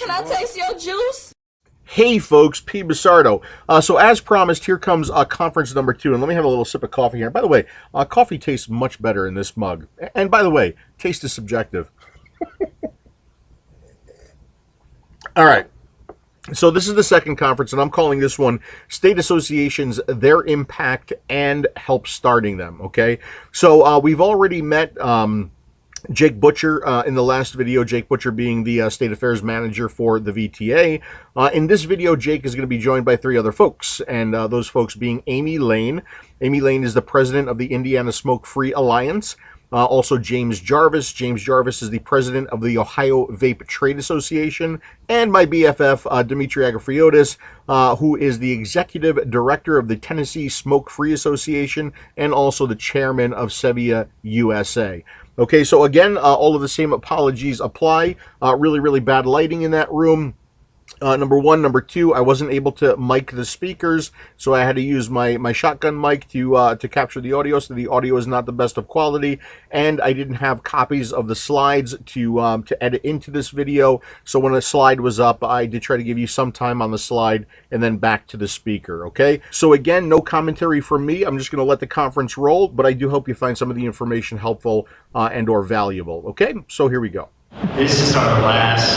Can I taste your juice? Hey folks, PBusardo. So as promised, here comes conference number 2, and let me have a little sip of coffee here. By the way, coffee tastes much better in this mug. And by the way, taste is subjective. All right. So this is the second conference, and I'm calling this one State Associations, Their Impact and Help Starting Them, okay? So we've already met Jake Butcher in the last video, Jake Butcher being the State Affairs Manager for the VTA. In this video, Jake is going to be joined by 3 other folks, and those folks being Amy Lane. Amy Lane is the president of the Indiana Smoke-Free Alliance. Also James Jarvis. James Jarvis is the president of the Ohio Vape Trade Association. And my BFF, Dimitri Agafriotis, who is the executive director of the Tennessee Smoke-Free Association and also the chairman of Sevia USA. Okay, so again, all of the same apologies apply. Really bad lighting in that room. Number 1. Number 2, I wasn't able to mic the speakers, so I had to use my shotgun mic to capture the audio, so the audio is not the best of quality, and I didn't have copies of the slides to edit into this video, so when a slide was up, I did try to give you some time on the slide and then back to the speaker, okay? So again, no commentary from me. I'm just going to let the conference roll, but I do hope you find some of the information helpful and or valuable, okay? So here we go. This is our last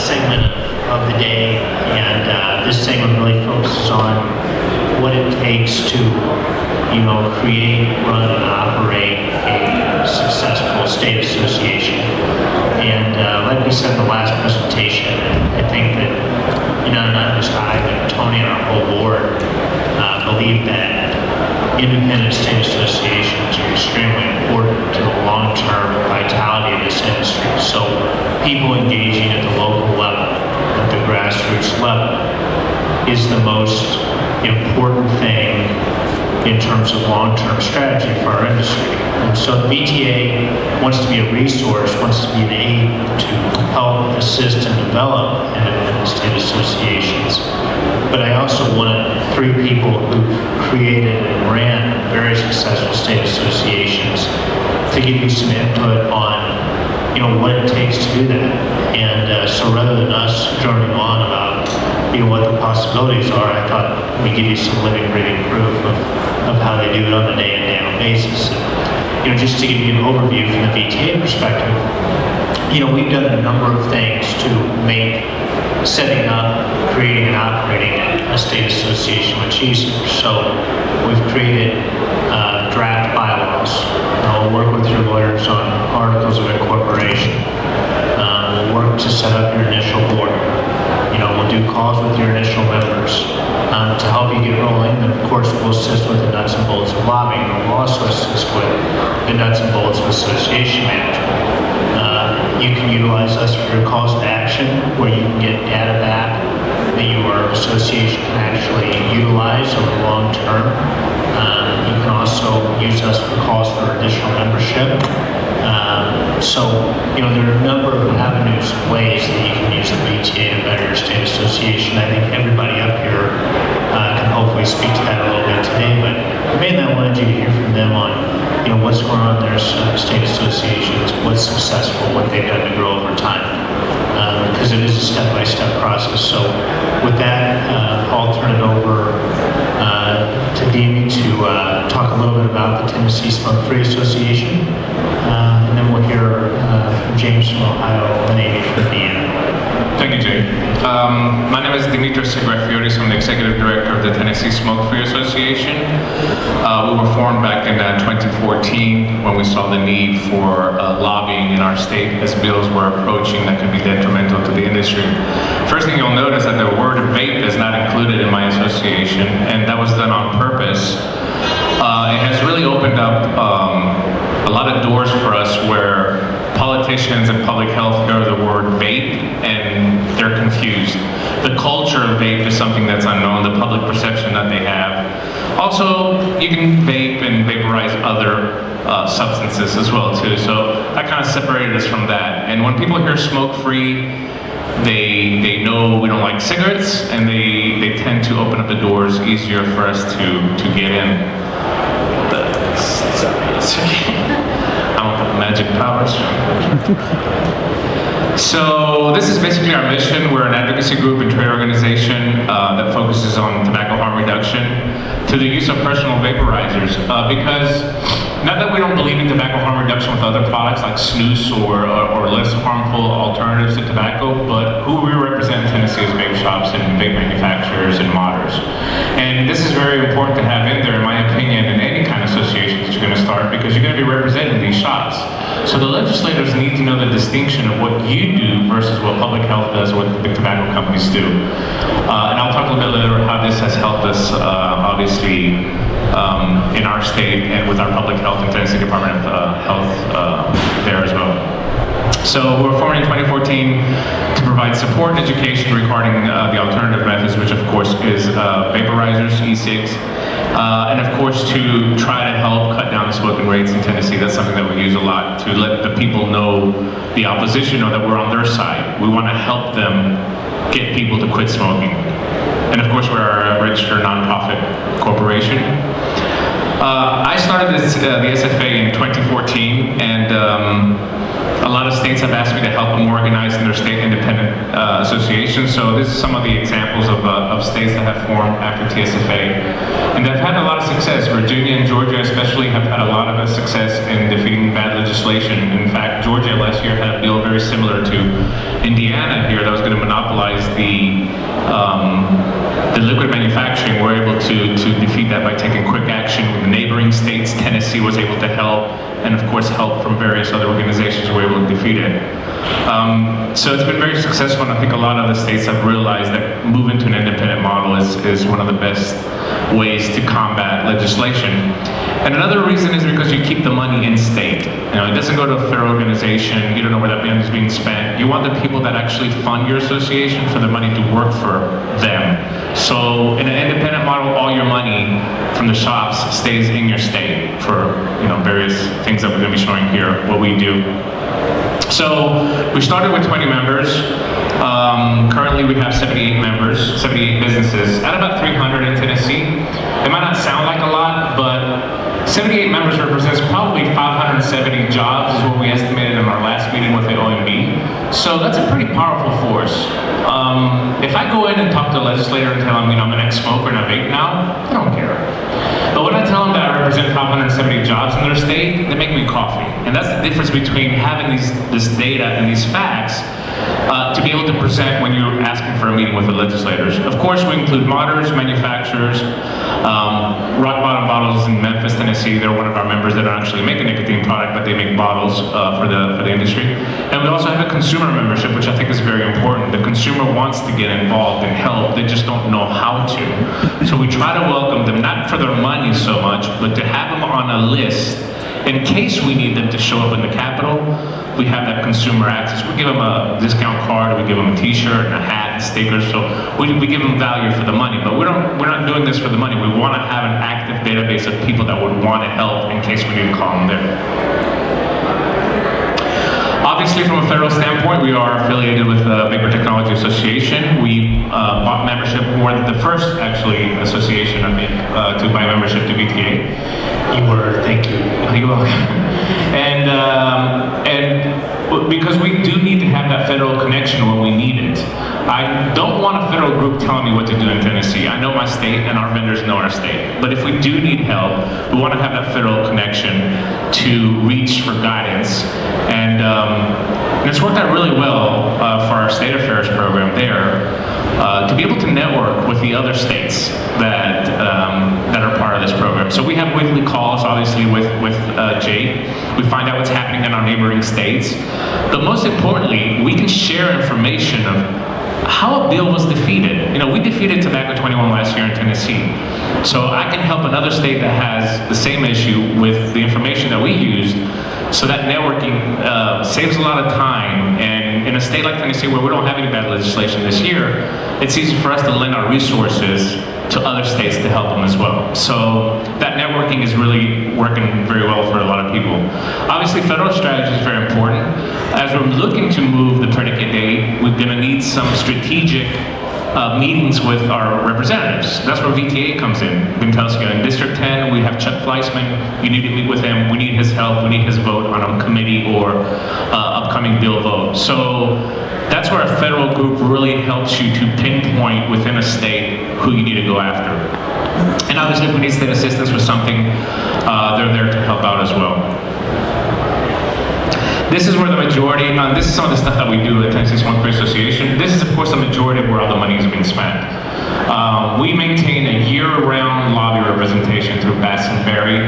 segment of the day, and this segment really focuses on what it takes to, create, run, and operate a successful state association. And like we said in the last presentation, I think that, not just I, but Tony and our whole board believe that independent state associations are extremely important to the long-term vitality of this industry. So people engaging at the local level, at the grassroots level, is the most important thing in terms of long-term strategy for our industry. And so the VTA wants to be a resource, wants to be an aid to help assist and develop independent state associations. But I also wanted 3 people who created and ran very successful state associations to give you some input on, what it takes to do that. And so rather than us droning on about, what the possibilities are, I thought we'd give you some living, breathing proof of how they do it on a day-in, day-out basis. And, just to give you an overview from the VTA perspective, we've done a number of things to make setting up, creating, and operating a state association much easier. So we've created draft bylaws. We'll work with your lawyers on articles of incorporation. We'll work to set up your initial board. We'll do calls with your initial members to help you get rolling. And of course, we'll assist with the nuts and bolts of lobbying. We'll also assist with the nuts and bolts of association management. You can utilize us for your calls to action, where you can get data back that your association can actually utilize over the long term. You can also use us for calls for additional membership. So, there are a number of avenues and ways that you can use the VTA to better your state association. I think everybody up here can hopefully speak to that a little bit today, but mainly I wanted you to hear from them on what's going on in their state associations, what's successful, what they've done to grow over time, because it is a step-by-step process. So with that, I'll turn it over to Demi to talk a little bit about the Tennessee Smoke-Free Association, and then we'll hear from James from Ohio and Amy from Indiana. Thank you, Jay. My name is Dimitri Agafriotis. I'm the Executive Director of the Tennessee Smoke-Free Association. We were formed back in 2014 when we saw the need for lobbying in our state as bills were approaching that could be detrimental to the industry. First thing you'll notice that the word vape is not included in my association, and that was done on purpose. It has really opened up a lot of doors for us where politicians and public health hear the word vape and they're confused. The culture of vape is something that's unknown, the public perception that they have. Also, you can vape and vaporize other substances as well too, so that kind of separated us from that. And when people hear smoke-free, they know we don't like cigarettes, and they tend to open up the doors easier for us to get in. I don't have magic powers. So this is basically our mission. We're an advocacy group and trade organization that focuses on tobacco harm reduction through the use of personal vaporizers. Because not that we don't believe in tobacco harm reduction with other products like snus or less harmful alternatives to tobacco, but who we represent in Tennessee is vape shops and vape manufacturers and modders. And this is very important to have in there, in my opinion, in any kind of association that you're going to start, because you're going to be representing these shops. So the legislators need to know the distinction of what you do versus what public health does, or what the tobacco companies do. And I'll talk a little bit later about how this has helped us, obviously, in our state and with our public health and Tennessee Department of Health there as well. So we're formed in 2014 to provide support and education regarding the alternative methods, which of course is vaporizers, e-cigs, and of course to try to help cut down the smoking rates in Tennessee. That's something that we use a lot, to let the people know, the opposition know, that we're on their side. We want to help them get people to quit smoking. And of course, we're a registered nonprofit corporation. I started the SFA in 2014, and a lot of states have asked me to help them organize in their state independent associations. So this is some of the examples of states that have formed after TSFA. And they've had a lot of success. Virginia and Georgia especially have had a lot of success in defeating bad legislation. In fact, Georgia last year had a bill very similar to Indiana here that was going to monopolize the liquid manufacturing. We're able to defeat that by taking quick action with the neighboring states. Tennessee was able to help, and of course help from various other organizations were able to defeat it. So it's been very successful, and I think a lot of the states have realized that moving to an independent model is one of the best ways to combat legislation. And another reason is because you keep the money in state. You know, it doesn't go to a federal organization. You don't know where that money is being spent. You want the people that actually fund your association for the money to work for them. So in an independent model, all your money from the shops stays in your state for, you know, various things that we're going to be showing here, what we do. So we started with 20 members. Currently we have 78 members, 78 businesses, at about 300 in Tennessee. It might not sound like a lot, but 78 members represents probably 570 jobs is what we estimated in our last meeting with the OMB. So that's a pretty powerful force. If I go in and talk to a legislator and tell them, you know, I'm an ex-smoker and I vape now, they don't care. But when I tell them that I represent 570 jobs in their state, they make me coffee. And that's the difference between having this data and these facts to be able to present when you're asking for a meeting with the legislators. Of course, we include modders, manufacturers, Rock Bottom Bottles in Memphis, Tennessee. They're one of our members that don't actually make a nicotine product, but they make bottles for the industry. And we also have a consumer membership, which I think is very important. The consumer wants to get involved and help, they just don't know how to. So we try to welcome them, not for their money so much, but to have them on a list in case we need them to show up in the Capitol. We have that consumer access. We give them a discount card, we give them a t-shirt and a hat and stickers, so we give them value for the money, but we're not doing this for the money. We want to have an active database of people that would want to help in case we need to call them there. Obviously, from a federal standpoint, we are affiliated with the Vapor Technology Association. We bought membership. We're the first, actually, association, I think, to buy membership to VTA. You were, thank you. You're welcome. And because we do need to have that federal connection when we need it. I don't want a federal group telling me what to do in Tennessee. I know my state and our vendors know our state. But if we do need help, we want to have that federal connection to reach for guidance. And it's worked out really well for our state affairs program there to be able to network with the other states that are part of this program. So we have weekly calls, obviously, with Jay. We find out what's happening in our neighboring states. But most importantly, we can share information of how a bill was defeated. You know, we defeated Tobacco 21 last year in Tennessee. So I can help another state that has the same issue with the information that we used. So that networking saves a lot of time. And in a state like Tennessee, where we don't have any bad legislation this year, it's easy for us to lend our resources to other states to help them as well. So that networking is really working very well for a lot of people. Obviously, federal strategy is very important. As we're looking to move the predicate date, we're gonna need some strategic meetings with our representatives. That's where VTA comes in. In District 10, we have Chuck Fleischman. You need to meet with him. We need his help. We need his vote on a committee or a upcoming bill vote. So that's where a federal group really helps you to pinpoint within a state who you need to go after. And obviously, if we need state assistance with something, they're there to help out as well. This is where the majority, this is some of the stuff that we do at Tennessee Smoke Free Association. This is, of course, the majority of where all the money is being spent. We maintain a year-round lobby representation through Bass and Berry.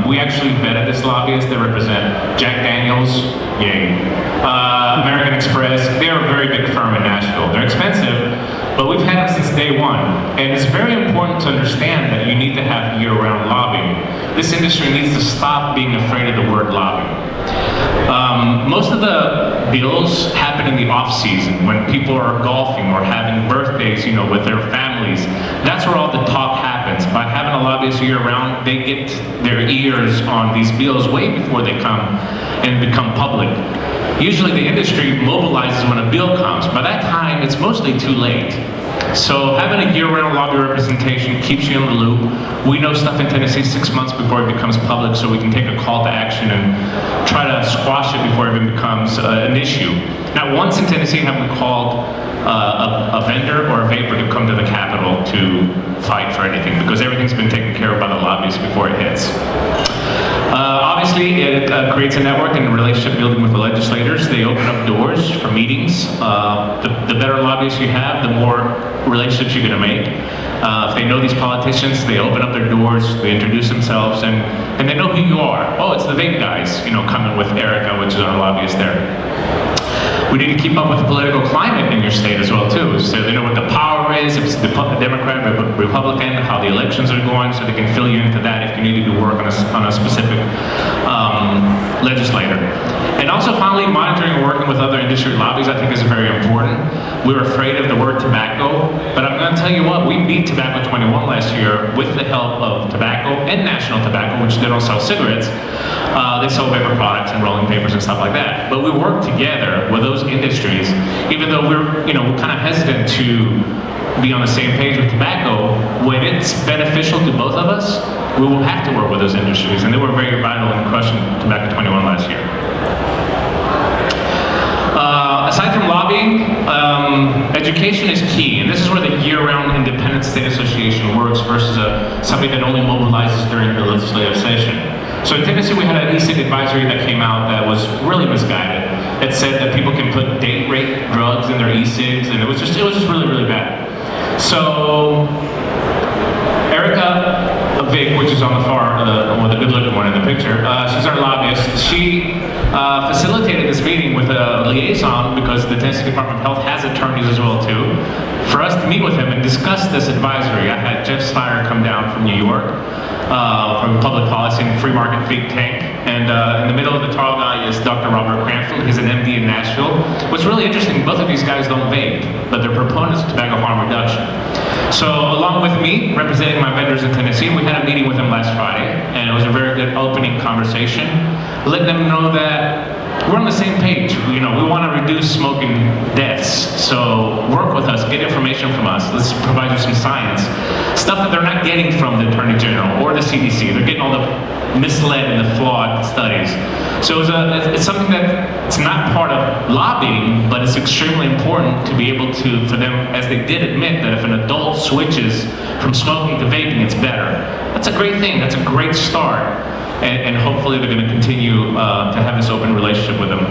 We actually vetted this lobbyist. They represent Jack Daniels, yay, American Express. They're a very big firm in Nashville. They're expensive, but we've had them since day one. And it's very important to understand that you need to have year-round lobbying. This industry needs to stop being afraid of the word lobby. Most of the bills happen in the off-season when people are golfing or having birthdays, you know, with their families. That's where all the talk happens. By having a lobbyist year-round, they get their ears on these bills way before they come and become public. Usually the industry mobilizes when a bill comes. By that time, it's mostly too late. So having a year-round lobby representation keeps you in the loop. We know stuff in Tennessee 6 months before it becomes public, so we can take a call to action and try to squash it before it even becomes an issue. Not once in Tennessee have we called a vendor or a vapor to come to the Capitol to fight for anything, because everything's been taken care of by the lobbyists before it hits. Obviously, it creates a network and a relationship building with the legislators. They open up doors for meetings. The better lobbyists you have, the more relationships you're going to make. If they know these politicians, they open up their doors, they introduce themselves, and they know who you are. Oh, it's the vape guys, you know, coming with Erica, which is our lobbyist there. We need to keep up with the political climate in your state as well, too. So they know what the power is, if it's Democrat, Republican, how the elections are going, so they can fill you into that if you need to do work on a specific legislator. And also, finally, monitoring and working with other industry lobbies, I think, is very important. We were afraid of the word tobacco, but I'm going to tell you what, we beat Tobacco 21 last year with the help of tobacco and National Tobacco, which they don't sell cigarettes. They sell vapor products and rolling papers and stuff like that. But we work together with those industries, even though we're, you know, kind of hesitant to be on the same page with tobacco. When it's beneficial to both of us, we will have to work with those industries, and they were very vital in crushing Tobacco 21 last year. Aside from lobbying, education is key, and this is where the year-round independent state association works versus somebody that only mobilizes during the legislative session. So in Tennessee, we had an e-cig advisory that came out that was really misguided. It said that people can put date rape drugs in their e-cigs, and it was just really, really bad. So Erica Vic, which is on the far, the good-looking one in the picture, she's our lobbyist. She facilitated this meeting with a liaison, because the Tennessee Department of Health has attorneys as well too, for us to meet with him and discuss this advisory. I had Jeff Steyer come down from New York, from Public Policy and Free Market Think Tank, and in the middle of the tall guy is Dr. Robert Cranfield. He's an MD in Nashville. What's really interesting, both of these guys don't vape, but they're proponents of tobacco harm reduction. So along with me, representing my vendors in Tennessee, we had a meeting with them last Friday, and it was a very good opening conversation, letting them know that we're on the same page. You know, we want to reduce smoking deaths, so work with us, get information from us. Let's provide you some science. Stuff that they're not getting from the Attorney General or the CDC. They're getting all the misled and the flawed studies. So it's something that it's not part of lobbying, but it's extremely important to be able to, for them, as they did admit, that if an adult switches from smoking to vaping, it's better. That's a great thing. That's a great start. And hopefully they're going to continue to have this open relationship with them.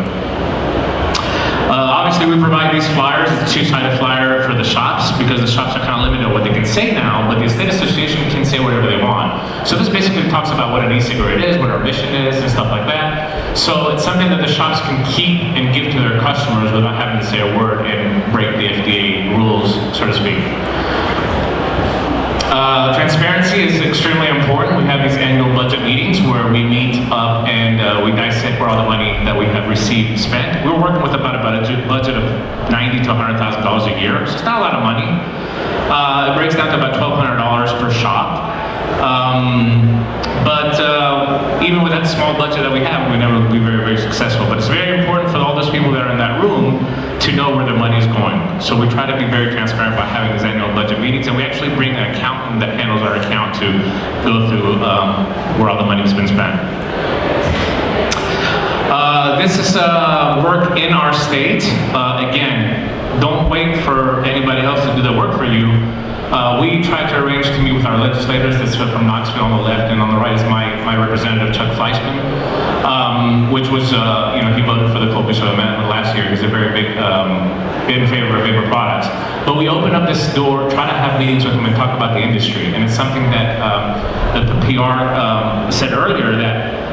Obviously, we provide these flyers. It's a two-sided flyer for the shops, because the shops are kind of limited on what they can say now, but the state association can say whatever they want. So this basically talks about what an e-cigarette is, what our mission is, and stuff like that. So it's something that the shops can keep and give to their customers without having to say a word and break the FDA rules, so to speak. Transparency is extremely important. We have these annual budget meetings where we meet up and we dissect where all the money that we have received spent. We're working with about a budget of $90,000 to $100,000 a year, so it's not a lot of money. It breaks down to about $1,200 per shop. But even with that small budget that we have, we never will be very, very successful. But it's very important for all those people that are in that room to know where their money is going. So we try to be very transparent by having these annual budget meetings, and we actually bring an accountant that handles our account to go through where all the money has been spent. This is work in our state. Again, don't wait for anybody else to do the work for you. We tried to arrange to meet with our legislators. This is from Knoxville on the left, and on the right is my representative, Chuck Fleischman, which was, he voted for the PBusardo amendment last year. He's a very big, in favor of vapor products. But we opened up this door, try to have meetings with them and talk about the industry. And it's something that the PR said earlier, that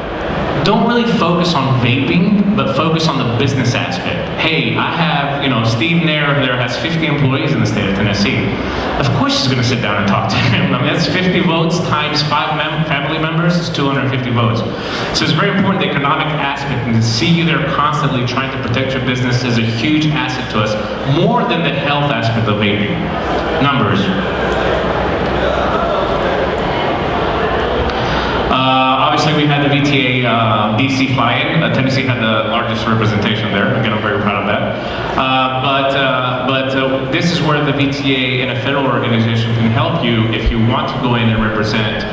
don't really focus on vaping, but focus on the business aspect. Hey, I have, Steve Nair there has 50 employees in the state of Tennessee. Of course he's going to sit down and talk to him. I mean, that's 50 votes times 5 family members is 250 votes. So it's very important, the economic aspect, and to see you there constantly trying to protect your business is a huge asset to us, more than the health aspect of vaping. Numbers. Obviously, we had the VTA DC fly-in. Tennessee had the largest representation there. Again, I'm very proud of that. But this is where the VTA and a federal organization can help you if you want to go in and represent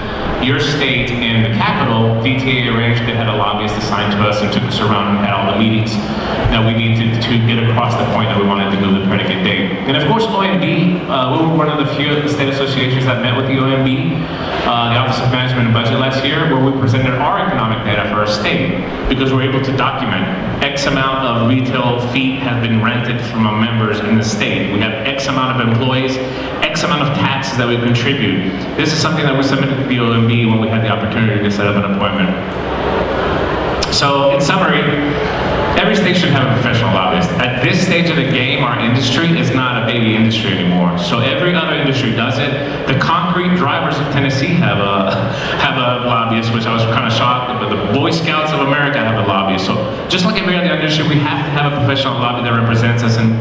your state in the capital. VTA arranged, they had a lobbyist assigned to us and took us around and had all the meetings that we needed to get across the point that we wanted to move the predicate date. And of course, OMB, we were one of the few state associations that met with the OMB, the Office of Management and Budget last year, where we presented our economic data for our state, because we're able to document X amount of retail feet have been rented from our members in the state. We have X amount of employees, X amount of taxes that we contribute. This is something that we submitted to the OMB when we had the opportunity to set up an appointment. So, in summary, every state should have a professional lobbyist. At this stage of the game, our industry is not a baby industry anymore. So every other industry does it. The concrete drivers of Tennessee have a lobbyist, which I was kind of shocked, but the Boy Scouts of America have a lobbyist. So just like every other industry, we have to have a professional lobby that represents us, and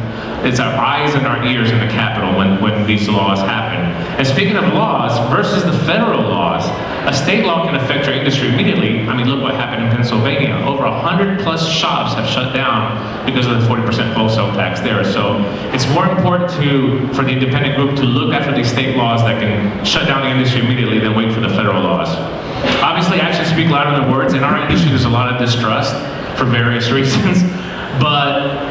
it's our eyes and our ears in the Capitol when these laws happen. And speaking of laws, versus the federal laws, a state law can affect your industry immediately. I mean, look what happened in Pennsylvania. Over 100+ shops have shut down because of the 40% wholesale tax there. So it's more important for the independent group to look after these state laws that can shut down the industry immediately than wait for the federal laws. Obviously, actions speak louder than words. In our industry, there's a lot of distrust for various reasons. But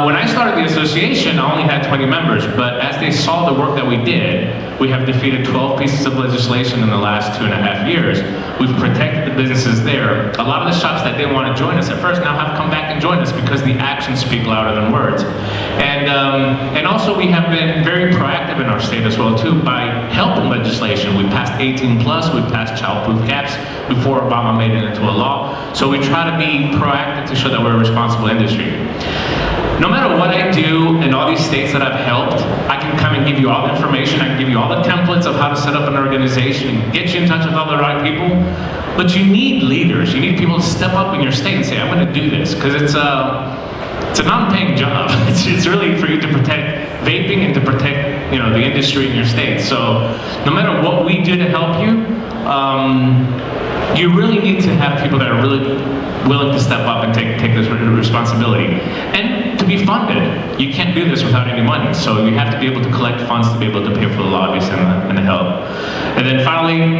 when I started the association, I only had 20 members, but as they saw the work that we did, we have defeated 12 pieces of legislation in the last 2.5 years. We've protected the businesses there. A lot of the shops that didn't want to join us at first now have come back and joined us because the actions speak louder than words. And also we have been very proactive in our state as well too by helping legislation. We passed 18+, we passed child-proof caps before Obama made it into a law. So we try to be proactive to show that we're a responsible industry. No matter what I do in all these states that I've helped, I can come and give you all the information, I can give you all the templates of how to set up an organization and get you in touch with all the right people. But you need leaders, you need people to step up in your state and say, I'm going to do this, because it's a non-paying job. It's really for you to protect vaping and to protect the industry in your state. So no matter what we do to help you, you really need to have people that are really willing to step up and take this responsibility. And to be funded. You can't do this without any money. So you have to be able to collect funds to be able to pay for the lobbyists and the help. And then finally,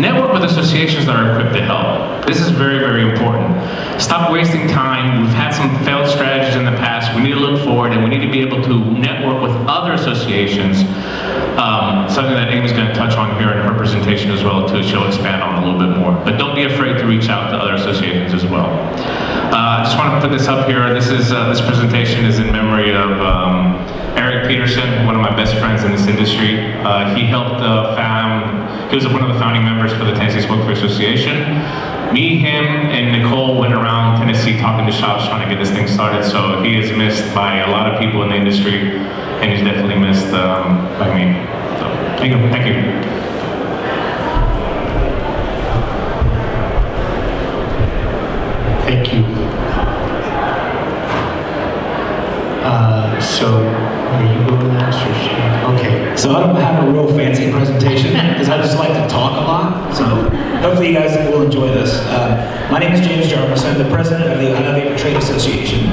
network with associations that are equipped to help. This is very, very important. Stop wasting time. We've had some failed strategies in the past. We need to look forward, and we need to be able to network with other associations. Something that Amy's going to touch on here in her presentation as well too. She'll expand on a little bit more. But don't be afraid to reach out to other associations as well. I just want to put this up here. This presentation is in memory of Eric Peterson, one of my best friends in this industry. He helped he was one of the founding members for the Tennessee Smoke-Free Association. Me, him, and Nicole went around Tennessee talking to shops trying to get this thing started, so he is missed by a lot of people in the industry, and he's definitely missed by me. So, thank you. Thank you. Thank you. So, are you going last or should I? Okay. So I don't have a real fancy presentation because I just like to talk a lot. So hopefully you guys will enjoy this. My name is James Jarvis. I'm the president of the Iowa Vapor Trade Association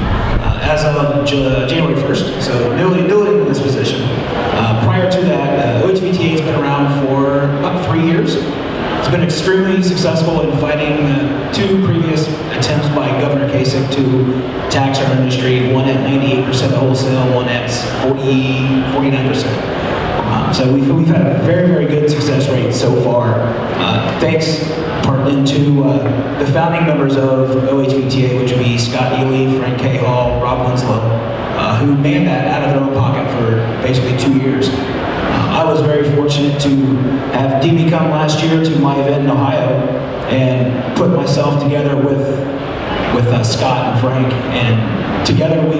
as of January 1st. So newly in this position. Prior to that, OHVTA has been around for about 3 years. It's been extremely successful in fighting two previous attempts by Governor Kasich to tax our industry, one at 98% wholesale, one at 49%. So we've had a very, very good success rate so far, thanks partly to the founding members of OHVTA, which would be Scott Ely, Frank Cahall, Rob Winslow, who manned that out of their own pocket for basically 2 years. I was very fortunate to have DB come last year to my event in Ohio and put myself together with Scott and Frank, and together we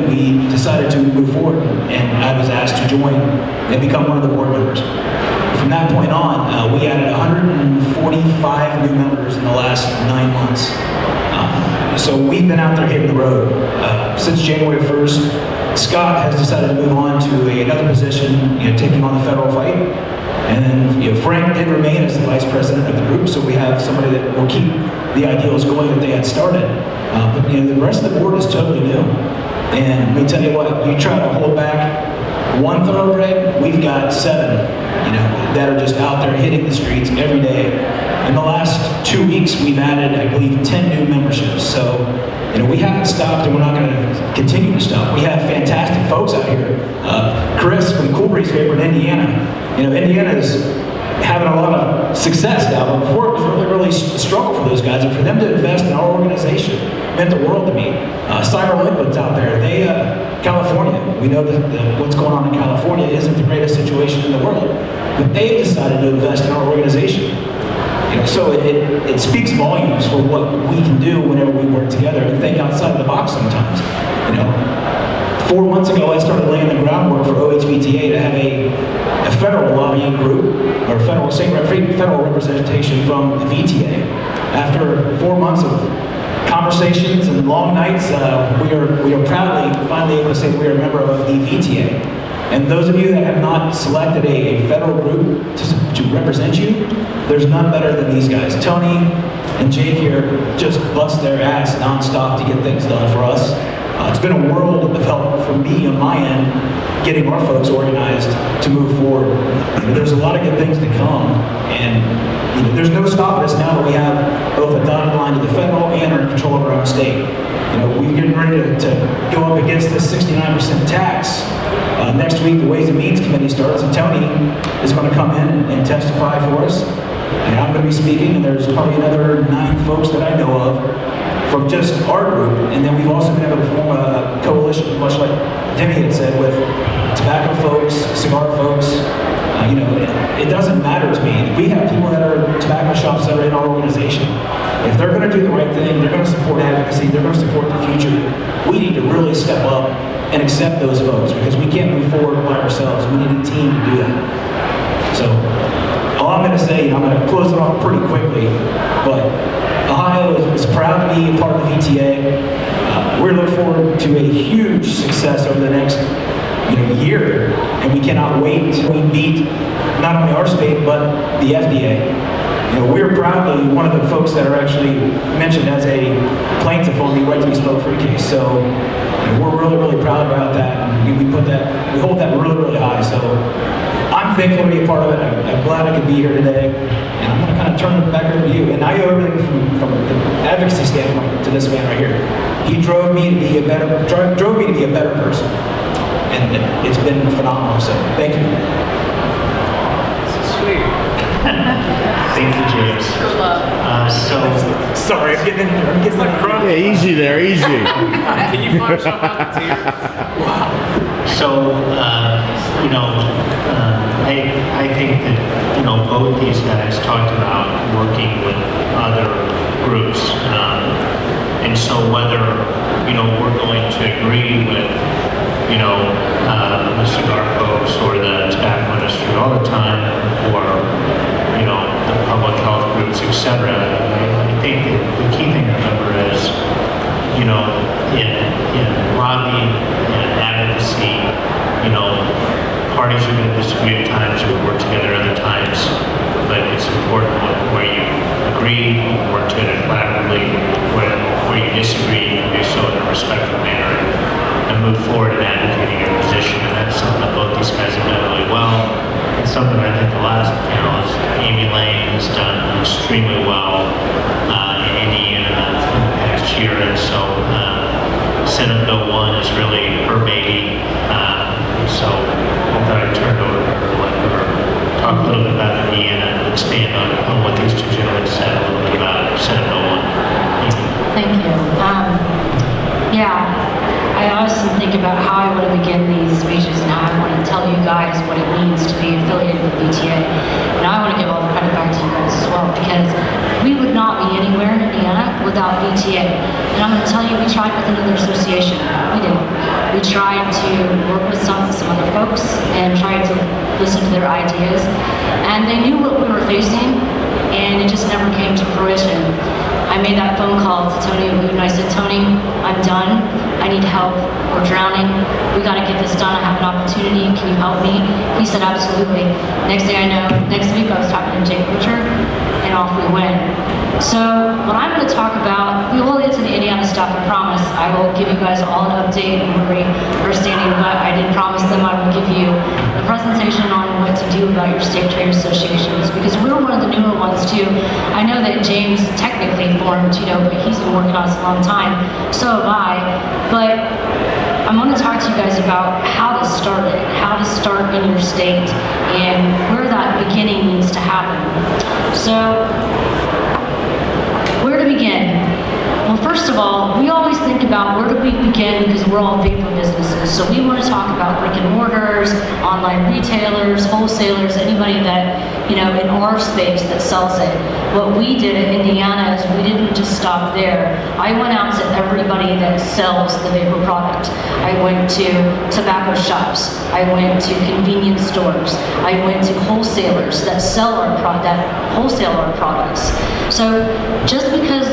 decided to move forward, and I was asked to join and become one of the board members. From that point on, we added 145 new members in the last 9 months. So we've been out there hitting the road. Since January 1st, Scott has decided to move on to another position, taking on the federal fight. And then Frank did remain as the vice president of the group, so we have somebody that will keep the ideals going that they had started. But the rest of the board is totally new. And let me tell you what, you try to hold back one thoroughbred, we've got 7, that are just out there hitting the streets every day. In the last 2 weeks, we've added, I believe, 10 new memberships. So, we haven't stopped, and we're not going to continue to stop. We have fantastic folks out here. Chris from Cool Breeze Paper in Indiana. Indiana's having a lot of success now, but before it was really, really a struggle for those guys, and for them to invest in our organization meant the world to me. Cyber Liquid's out there. They, California, we know that what's going on in California isn't the greatest situation in the world, but they've decided to invest in our organization. So it speaks volumes for what we can do whenever we work together and think outside of the box sometimes. 4 months ago, I started laying the groundwork for OHVTA to have a federal lobbying group, or federal representation from the VTA. After 4 months of conversations and long nights, we are proudly finally able to say we are a member of the VTA. And those of you that have not selected a federal group to represent you, there's none better than these guys. Tony and Jake here just bust their ass nonstop to get things done for us. It's been a world of help for me on my end, getting our folks organized to move forward. There's a lot of good things to come, and there's no stopping us now that we have both a dotted line to the federal and are in control of our own state. We're getting ready to go up against this 69% tax. Next week, the Ways and Means Committee starts, and Tony is going to come in and testify for us. And I'm going to be speaking, and there's probably another 9 folks that I know of from just our group. And then we've also been able to form a coalition, much like Demi had said, with tobacco folks, cigar folks. It doesn't matter to me. We have people that are tobacco shops that are in our organization. If they're going to do the right thing, they're going to support advocacy, they're going to support the future, we need to really step up and accept those folks, because we can't move forward by ourselves. We need a team to do that. So, all I'm going to say, I'm going to close it off pretty quickly, but Ohio is proud to be a part of the VTA. We're looking forward to a huge success over the next year, and we cannot wait till we beat not only our state, but the FDA. We're proudly one of the folks that are actually mentioned as a plaintiff on the right to be smoke-free case. So we're really, really proud about that, and we hold that really, really high. So I'm thankful to be a part of it. I'm glad I could be here today, and I'm going to kind of turn it back over to you. And I owe everything from an advocacy standpoint to this man right here. He drove me to be a better person, and it's been phenomenal. So thank you. Sweet. Thank you, James. Sorry, I'm getting like Yeah, easy there, easy. Can you fire something out to you? wow. So, I think that, both these guys talked about working with other groups. And so whether, we're going to agree with, the cigar folks or the tobacco industry all the time, or, the public health groups, etc. I think that the key thing to remember is, in lobbying and advocacy, parties are going to disagree at times or work together other times, but it's important where you agree, work together collaboratively, where you disagree, you do so in a respectful manner and move forward in advocating your position. And that's something that both these guys have done really well. It's something I think the last panelist, Amy Lane, has done extremely well in Indiana in the past year, and so Senate Bill 1 is really her baby. So I thought I'd turn it over to her to let her talk a little bit about Indiana and expand on what these two gentlemen said a little bit about Senate Bill 1. Thank you. Yeah, I often think about how I want to begin these speeches and how I want to tell you guys what it means to be affiliated with VTA. And I want to give all the credit back to you guys as well, because we would not be anywhere in Indiana without VTA. And I'm going to tell you, we tried with another association. We did. We tried to work with some other folks and tried to listen to their ideas. And they knew what we were facing, and it just never came to fruition. I made that phone call to Tony Abboud and I said, Tony, I'm done. I need help. We're drowning. We got to get this done. I have an opportunity. Can you help me? He said, absolutely. Next thing I know, next week I was talking to Jake Butcher, and off we went. So what I'm going to talk about, we will get to the Indiana stuff, I promise. I will give you guys all an update on where we are standing, but I did promise them I would give you a presentation on what to do about your state trade associations, because we're one of the newer ones too. I know that James technically formed, but he's been working on this a long time. So have I. But I'm going to talk to you guys about how to start it, how to start in your state, and where that beginning needs to happen. So, where to begin? Well, first of all, we always think about where do we begin because we're all vapor businesses. So we want to talk about brick and mortars, online retailers, wholesalers, anybody that, in our space that sells it. What we did in Indiana is we didn't just stop there. I went out to everybody that sells the vapor product. I went to tobacco shops. I went to convenience stores. I went to wholesalers that sell that wholesale our products. So just because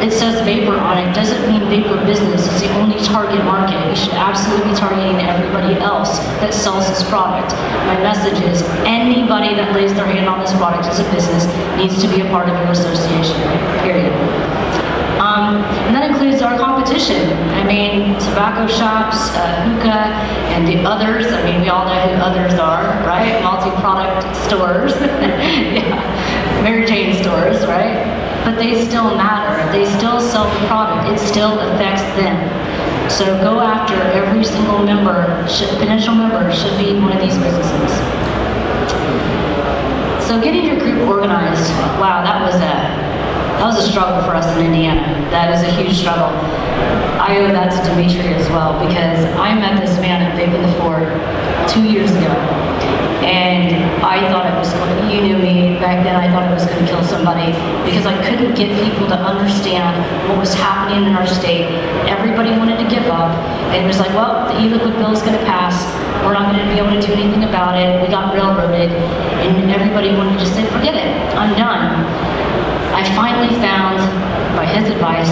it says vapor on it doesn't mean vapor business is the only target market. You should absolutely be targeting everybody else that sells this product. My message is anybody that lays their hand on this product as a business needs to be a part of your association, period. And that includes our competition. I mean, tobacco shops, hookah, and the others. I mean, we all know who others are, right? Multi-product stores. Yeah. Mary Jane stores, right? But they still matter. They still sell the product. It still affects them. So go after every single potential member should be one of these businesses. So getting your group organized, wow, that was a struggle for us in Indiana. That is a huge struggle. I owe that to Dimitri as well, because I met this man at Vape in the Fort 2 years ago. And I thought it was going to, you knew me back then, I thought it was going to kill somebody because I couldn't get people to understand what was happening in our state. Everybody wanted to give up. And it was like, well, the e-liquid bill is going to pass. We're not going to be able to do anything about it. We got railroaded. And everybody wanted to just say, forget it, I'm done. I finally found, by his advice,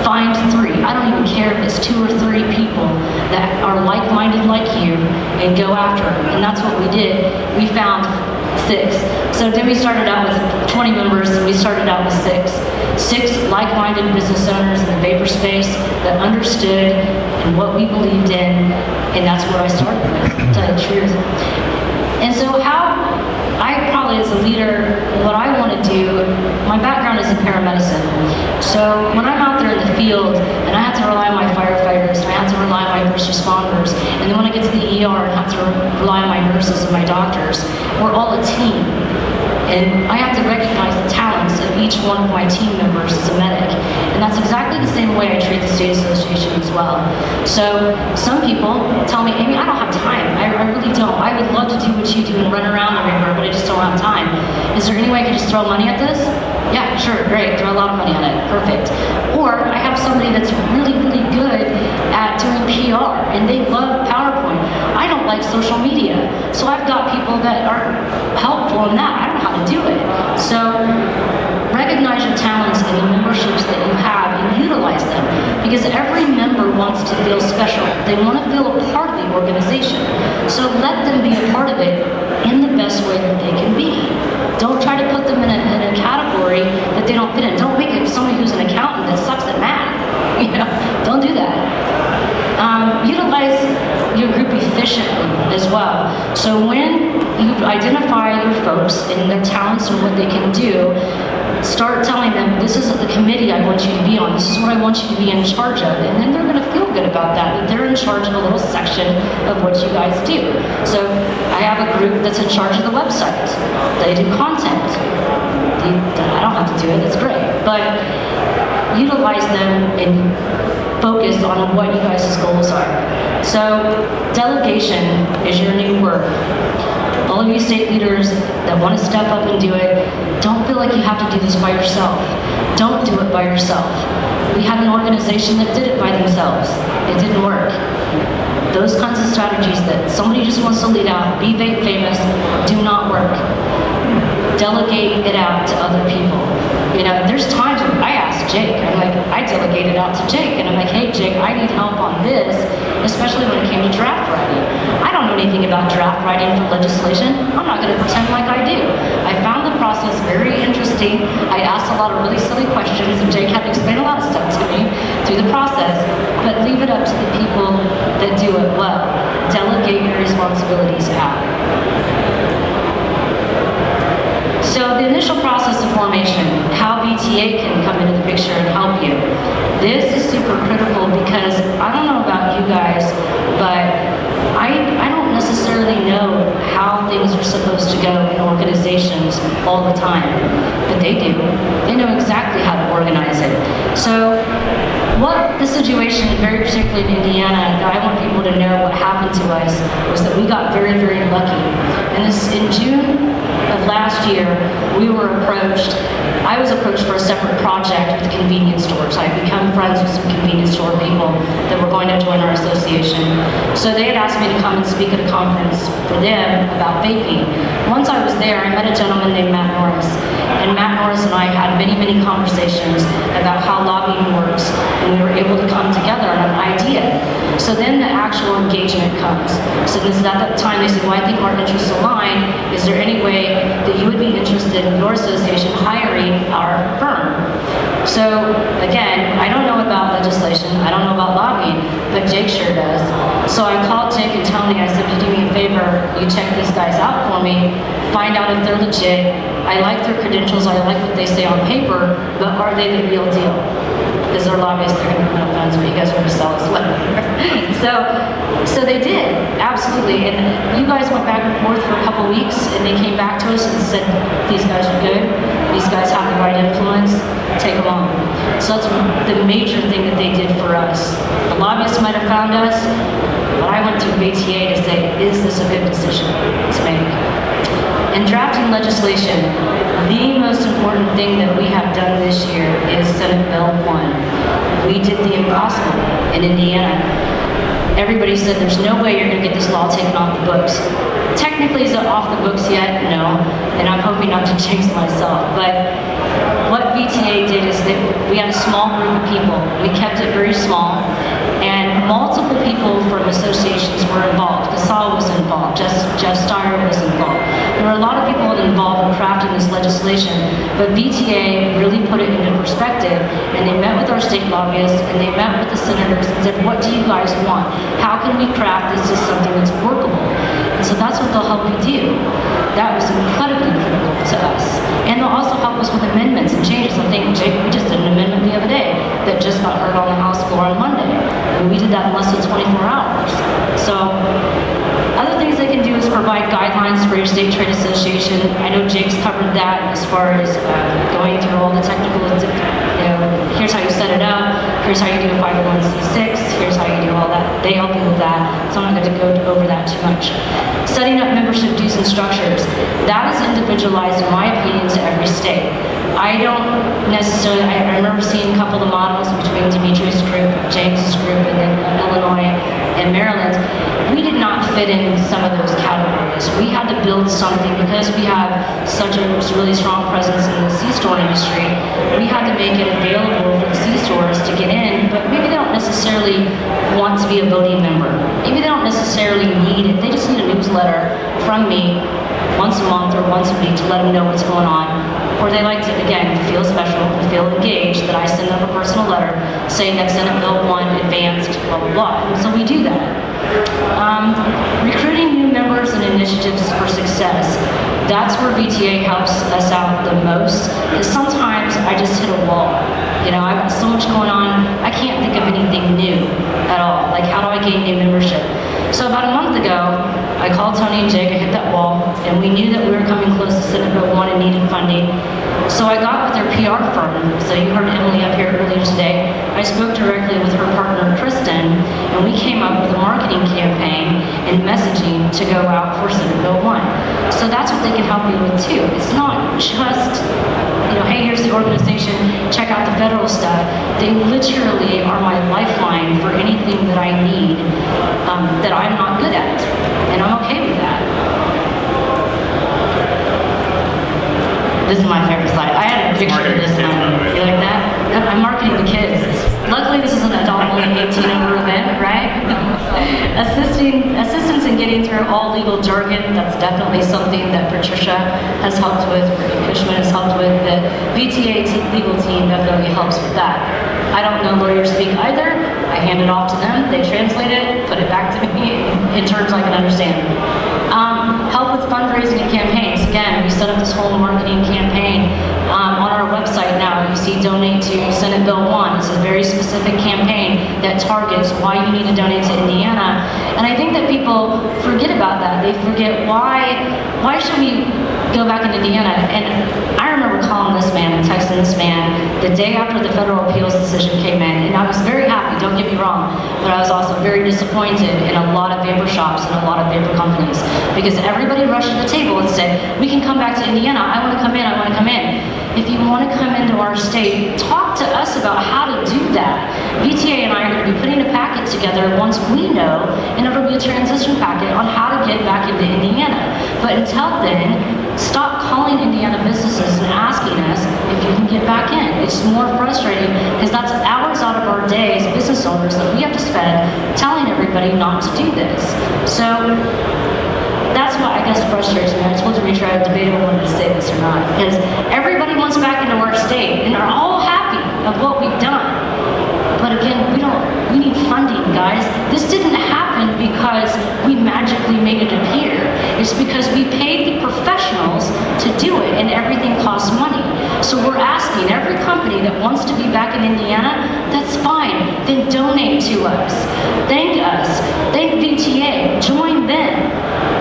find 3. I don't even care if it's 2 or 3 people that are like-minded like you and go after them. And that's what we did. We found 6. So then we started out with 20 members, and we started out with 6. 6 like-minded business owners in the vapor space that understood and what we believed in, and that's what I started with, to tell you the truth. And so I probably as a leader, what I want to do, my background is in paramedicine. So when I'm out there in the field and I have to rely on my firefighters, and I have to rely on my first responders, and then when I get to the ER and have to rely on my nurses and my doctors, we're all a team. And I have to recognize the talents of each one of my team members as a medic. And that's exactly the same way I treat the state association as well. So some people tell me, Amy, I don't have time. I really don't. I would love to do what you do and run around everywhere, but I just don't have time. Is there any way I could just throw money at this? Yeah, sure, great. Throw a lot of money at it. Perfect. Or I have somebody that's really, really good at doing PR, and they love PowerPoint. I don't like social media. So I've got people that are helpful in that. I don't know how to do it. So recognize your talents and the memberships that you have and utilize them, because every member wants to feel special. They want to feel a part of the organization. So let them be a part of it in the best way that they can be. Don't try to put them in a category that they don't fit in. Don't make it somebody who's an accountant that sucks at math. Don't do that. Utilize your group efficiently as well. So when you identify your folks and their talents and what they can do, start telling them, this is the committee I want you to be on, this is what I want you to be in charge of, and then they're going to feel good about that they're in charge of a little section of what you guys do. So I have a group that's in charge of the website. They do content. I don't have to do it, it's great. But utilize them and focus on what you guys' goals are. So delegation is your new word. All of you state leaders that want to step up and do it, don't feel like you have to do this by yourself. Don't do it by yourself. We had an organization that did it by themselves. It didn't work. Those kinds of strategies that somebody just wants to lead out, be famous, do not work. Delegate it out to other people. You know, there's times when I ask Jake, I delegated out to Jake, and I'm like, hey Jake, I need help on this, especially when it came to draft writing. I don't know anything about draft writing for legislation. I'm not going to pretend like I do. I found the process very interesting. I asked a lot of really silly questions, and Jake had to explain a lot of stuff to me through the process, but leave it up to the people that do it well. Delegate your responsibilities out. So the initial process of formation, how VTA can come into the picture and help you. This is super critical because I don't know about you guys, but I don't necessarily know how things are supposed to go in organizations all the time, but they do. They know exactly how to organize it. So what the situation, very particularly in Indiana, that I want people to know what happened to us was that we got very, very lucky. And in June of last year, we were approached. I was approached for a separate project with convenience stores. I'd become friends with some convenience store people that were going to join our association. So they had asked me to come and speak at a conference for them about vaping. Once I was there, I met a gentleman named Matt Norris. And Matt Norris and I had many, many conversations about how lobbying works, and we were able to come together on an idea. So then the actual engagement comes. So this is at that time they said, well, I think our interests align. Is there any way that you would be interested in your association hiring our firm? So again, I don't know about legislation, I don't know about lobbying, but Jake sure does. So I called Jake and Tony, I said, would you do me a favor, you check these guys out for me, find out if they're legit. I like their credentials, I like what they say on paper, but are they the real deal? Because they're lobbyists, they're going to be no offense, but you guys are going to sell us whatever. So they did, absolutely. And you guys went back and forth for a couple weeks, and they came back to us and said, these guys are good, these guys have the right influence, take them on. So that's the major thing that they did for us. The lobbyists might have found us, but I went to VTA to say, is this a good decision to make? In drafting legislation, the most important thing that we have done this year is Senate Bill 1. We did the impossible in Indiana. Everybody said there's no way you're going to get this law taken off the books. Technically, is it off the books yet? No. And I'm hoping not to jinx myself. But what VTA did is that we had a small group of people. We kept it very small. And multiple people from associations were involved. Casal was involved. Jeff Steyer was involved. There were a lot of people involved in crafting this legislation, but VTA really put it into perspective, and they met with our state lobbyists, and they met with the senators and said, what do you guys want? How can we craft this as something that's workable? And so that's what they'll help you do. That was incredibly critical to us. And they'll also help us with amendments and changes. I think, Jake, we just did an amendment the other day that just got heard on the House floor on Monday. And we did that in less than 24 hours. So other things they can do is provide guidelines for your state trade association. I know Jake's covered that as far as going through all the technical, here's how you set it up, here's how you do a 501c6, here's how you do all that. They help you with that, so I'm not going to go over that too much. Setting up membership dues and structures. That is individualized, in my opinion, to every state. I don't necessarily, I remember seeing a couple of models between Dimitri's group, James's group, and then Illinois and Maryland. We did not fit in some of those categories. We had to build something because we have such a really strong presence in the C-store industry. We had to make it available for the C-stores to get in, but maybe they don't necessarily want to be a voting member. Maybe they don't necessarily need it. They just need a newsletter from me once a month or once a week to let them know what's going on. Or they like to, again, feel special and feel engaged that I send them a personal letter saying that Senate Bill 1 advanced, blah, blah, blah. And so we do that. Recruiting new members and initiatives for success. That's where VTA helps us out the most, because sometimes I just hit a wall. You know, I've got so much going on, I can't think of anything new at all. Like, how do I gain new membership? So about a month ago, I called Tony and Jake, I hit that wall, and we knew that we were coming close to Senate Bill 1 and needed funding. So I got with their PR firm. So you heard Emily up here earlier today. I spoke directly with her partner, Kristen, and we came up with a marketing campaign and messaging to go out for Senate Bill 1. So that's what they can help you with too. It's not just, you know, hey, here's the organization, check out the federal stuff. They literally are my lifeline for anything that I need that I'm not good at, and I'm okay with that. This is my favorite slide. I had a picture of this one. You like that? I'm marketing the kids. Luckily, this is an adult-only 18-over event, right? Assistance in getting through all legal jargon, that's definitely something that Patricia has helped with, Cushman has helped with. The VTA legal team definitely helps with that. I don't know lawyer speak either. I hand it off to them, they translate it, put it back to me in terms I can understand. Help with fundraising and campaigns. Again, we set up this whole marketing campaign on our website now. You see donate to Senate Bill 1. It's a very specific campaign that targets why you need to donate to Indiana. And I think that people forget about that. They forget why should we go back into Indiana? And I remember calling this man and texting this man the day after the federal appeals decision came in. And I was very happy, don't get me wrong, but I was also very disappointed in a lot of vapor shops and a lot of vapor companies, because everybody rushed to the table and said, we can come back to Indiana, I want to come in, I want to come in. If you want to come into our state, talk to us about how to do that. VTA and I are going to be putting a packet together once we know, and it'll be a transition packet on how to get back into Indiana. But until then, stop calling Indiana businesses and asking us if you can get back in. It's more frustrating because that's hours out of our day as business owners that we have to spend telling everybody not to do this. So that's what I guess frustrates me. I told Demetri I debated if I wanted to say this or not, because everybody wants back into our state and are all happy of what we've done. But again, we need funding, guys. This didn't happen because we magically made it appear. It's because we paid the professionals to do it, and everything costs money. So we're asking every company that wants to be back in Indiana, that's fine, then donate to us. Thank us. Thank VTA. Join them.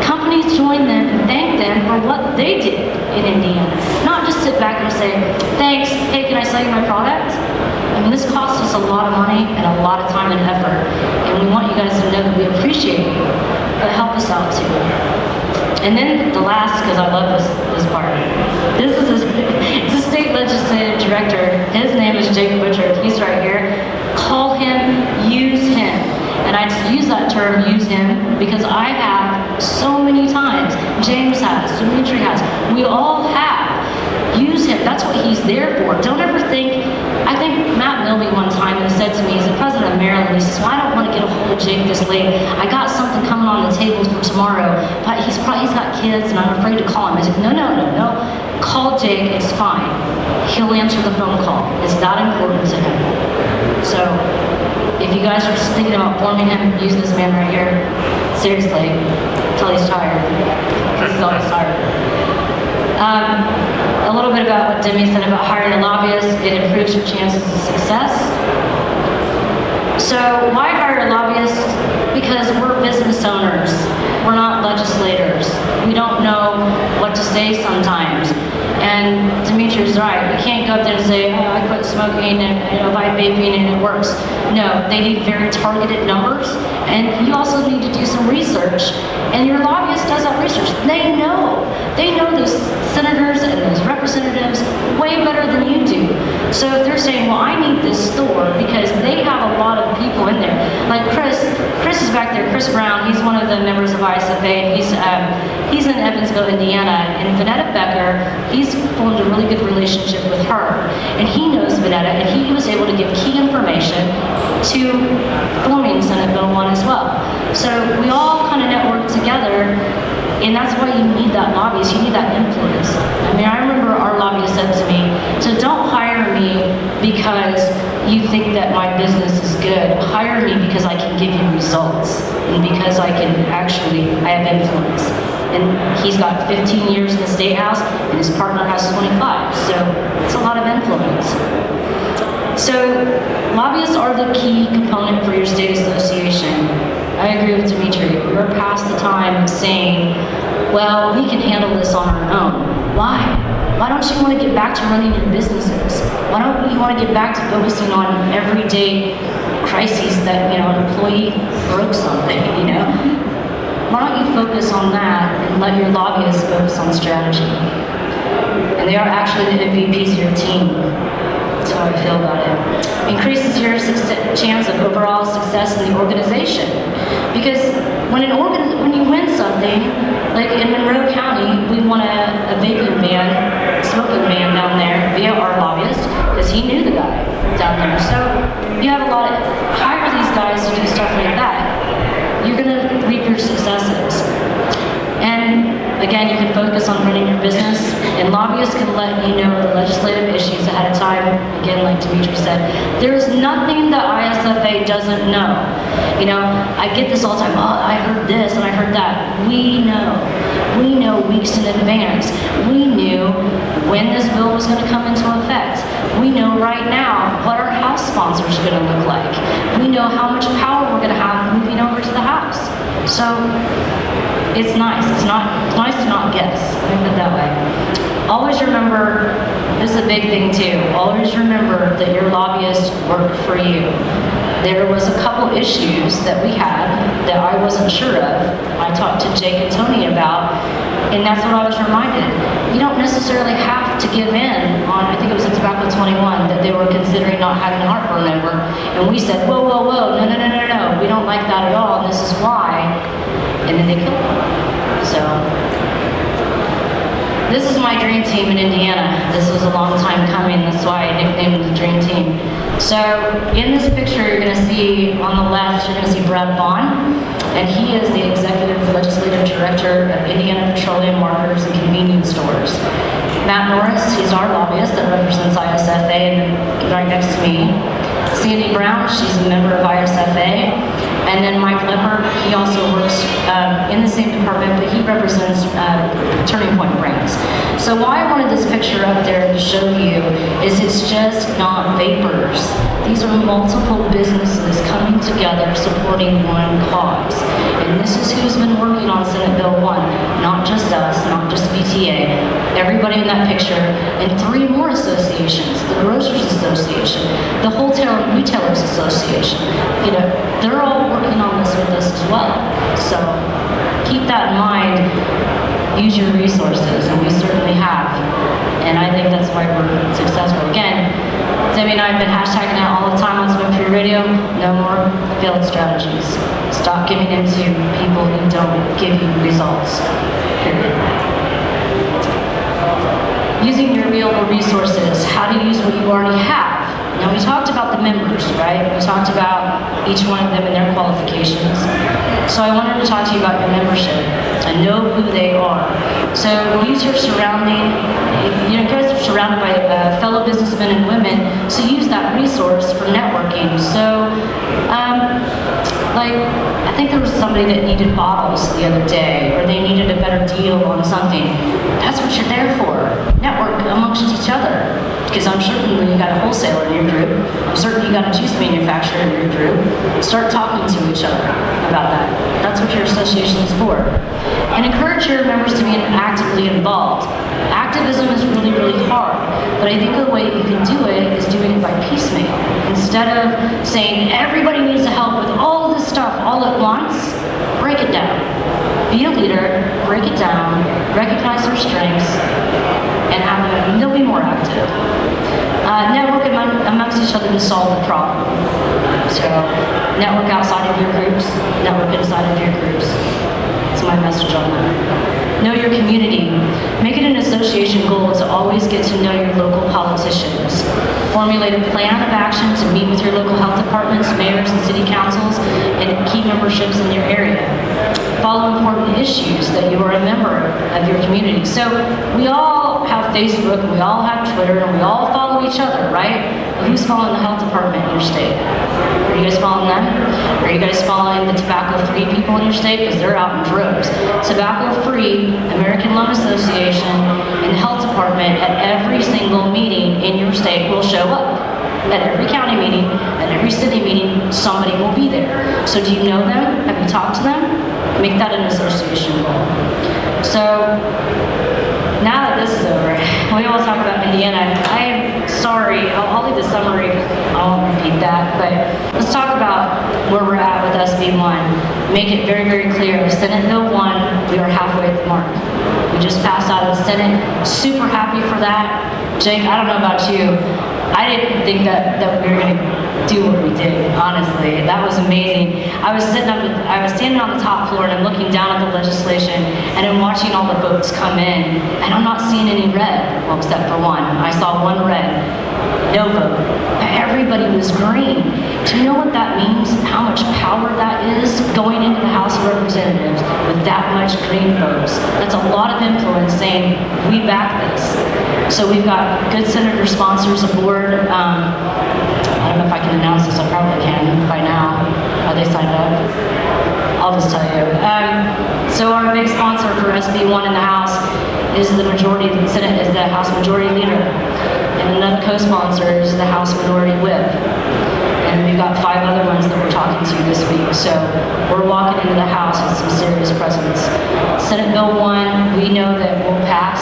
Companies join them and thank them for what they did in Indiana. Not just sit back and say, thanks, hey, can I sell you my product? I mean, this costs us a lot of money and a lot of time and effort, and we want you guys to know that we appreciate you, but help us out too. And then the last, because I love this part, it's a state legislative director. His name is Jake Butcher. He's right here. Call him, use him. And I use that term, use him, because I have so many times. James has, Demetri has, we all have. Use him, that's what he's there for. Don't ever think, I think Matt Milby one time said to me, he's the president of Maryland, he says, well, I don't want to get a hold of Jake this late. I got something coming on the table for tomorrow, but he's got kids and I'm afraid to call him. I said, no. Call Jake, it's fine. He'll answer the phone call. It's that important to him. So, if you guys are thinking about forming him, use this man right here. Seriously, until he's tired. He's always tired. A little bit about what Demi said about hiring a lobbyist. It improves your chances of success. So why hire a lobbyist? Because we're business owners. We're not legislators. We don't know what to say sometimes. And Demetri's right. We can't go up there and say, oh, I quit smoking and by vaping and it works. No, they need very targeted numbers. And you also need to do some research. And your lobbyist does that research. They know those senators and those representatives way better than you do. So if they're saying, well, I need this store because they have a lot of people in there. Like Chris is back there, Chris Brown, he's one of the members of ISFA, and he's in Evansville, Indiana, and Vanetta Becker, he's formed a really good relationship with her. And he knows Vanetta, and he was able to give key information to forming Senate Bill 1 as well. So we all kind of network together, and that's why you need that lobbyist, you need that influence. I mean, I remember our lobbyist said to me, so don't hire me because you think that my business is good. Hire me because I can give you results, and because I have influence. and he's got 15 years in the State House, and his partner has 25. So it's a lot of influence. So lobbyists are the key component for your state association. I agree with Dimitri. We're past the time of saying, well, we can handle this on our own. Why? Why don't you want to get back to running your businesses? Why don't you want to get back to focusing on everyday crises that, an employee broke something, Why don't you focus on that and let your lobbyists focus on strategy? And they are actually the MVPs of your team. That's how I feel about it. Increases your chance of overall success in the organization. Because when you win something, like in Monroe County, we won a vaping ban, smoking ban down there via our lobbyist, because he knew the guy down there. So you have a lot of, hire these guys to do stuff like that. You're gonna reap your successes. And again, you can focus on running your business, and lobbyists can let you know the legislative issues ahead of time. Again, like Dimitri said, there is nothing the ISFA doesn't know. I get this all the time, oh, I heard this and I heard that. We know weeks in advance. We knew when this bill was going to come into effect. We know right now what our House sponsors are going to look like. We know how much power we're going to have moving over to the House. So it's nice. It's nice to not guess. Let me put it that way. Always remember, this is a big thing too, always remember that your lobbyists work for you. There was a couple issues that we had that I wasn't sure of. I talked to Jake and Tony about, and that's what I was reminded. You don't necessarily have to give in on, I think it was in Tobacco 21, that they were considering not having a heartburn member. And we said, whoa, no, we don't like that at all, and this is why. And then they killed them. So, this is my dream team in Indiana. This was a long time coming, that's why I nicknamed it the dream team. So, in this picture, you're gonna see, on the left, you're gonna see Brad Vaughn, and he is the Executive Legislative Director of Indiana Petroleum Marketers and Convenience Stores. Matt Norris, he's our lobbyist that represents ISFA, and right next to me. Sandy Brown, she's a member of ISFA. And then Mike Lepper, he also works in the same department, but he represents Turning Point Brands. So why I wanted this picture up there to show you is it's just not vapors. These are multiple businesses coming together supporting one cause. And this is who's been working on Senate Bill 1. Not just us, not just VTA, everybody in that picture, and 3 more associations, the Grocers Association, the Wholesale Retailers Association. They're all working on this with us as well. So keep that in mind, use your resources, and we certainly have. And I think that's why we're successful. Again, Debbie and I have been hashtagging that all the time on Smoke Free Radio. No more failed strategies. Stop giving in to people who don't give you results. Period. Using your available resources, how to use what you already have. Now we talked about the members, right? We talked about each one of them and their qualifications. So I wanted to talk to you about your membership and know who they are. So use your surrounding, you guys are surrounded by fellow businessmen and women, so use that resource for networking. So, I think there was somebody that needed bottles the other day, or they needed a better deal on something. That's what you're there for. Network amongst each other. Because I'm certain when you got a wholesaler in your group, I'm certain you got a juice manufacturer in your group, start talking to each other about that. That's what your association is for. And encourage your members to be actively involved. Activism is really, really hard, but I think the way you can do it is doing it by piecemeal. Instead of saying everybody needs to help with all this stuff all at once, break it down. Be a leader, break it down, recognize their strengths, and have them, and they'll be more active. Network amongst each other to solve the problem. So, network outside of your groups, network inside of your groups. That's my message on that. Know your community. Make it an association goal to always get to know your local politicians. Formulate a plan of action to meet with your local health departments, mayors, and city councils, and key memberships in your area. Follow important issues that you are a member of your community. So we all have Facebook, and we all have Twitter, and we all follow each other, right? Well, who's following the health department in your state? Are you guys following them? Are you guys following the tobacco-free people in your state? Because they're out in droves. tobacco-free American Lung Association and the health department at every single meeting in your state will show up. At every county meeting, at every city meeting, somebody will be there. So do you know them? Have you talked to them? Make that an association goal. So now that this is over, we all talk about Indiana. I'm sorry, I'll leave the summary, I won't repeat that, but let's talk about where we're at with SB 1. Make it very, very clear. Senate Bill 1, we are halfway at the mark. We just passed out of the Senate. Super happy for that. Jake, I don't know about you. I didn't think that we were going to do what we did, honestly. That was amazing. I was standing on the top floor and I'm looking down at the legislation and I'm watching all the votes come in and I'm not seeing any red, well, except for one. I saw one red, no vote. Everybody was green. Do you know what that means? How much power that is going into the House of Representatives with that much green votes? That's a lot of influence saying, we back this. So we've got good senator sponsors aboard. I don't know if I can announce this, I probably can by now. Are they signed up? I'll just tell you. So our big sponsor for SB 1 in the House is the majority, the Senate is the House Majority Leader. And another co-sponsor is the House Minority Whip. And we've got 5 other ones that we're talking to this week. So we're walking into the House with some serious presence. Senate Bill 1, we know that will pass.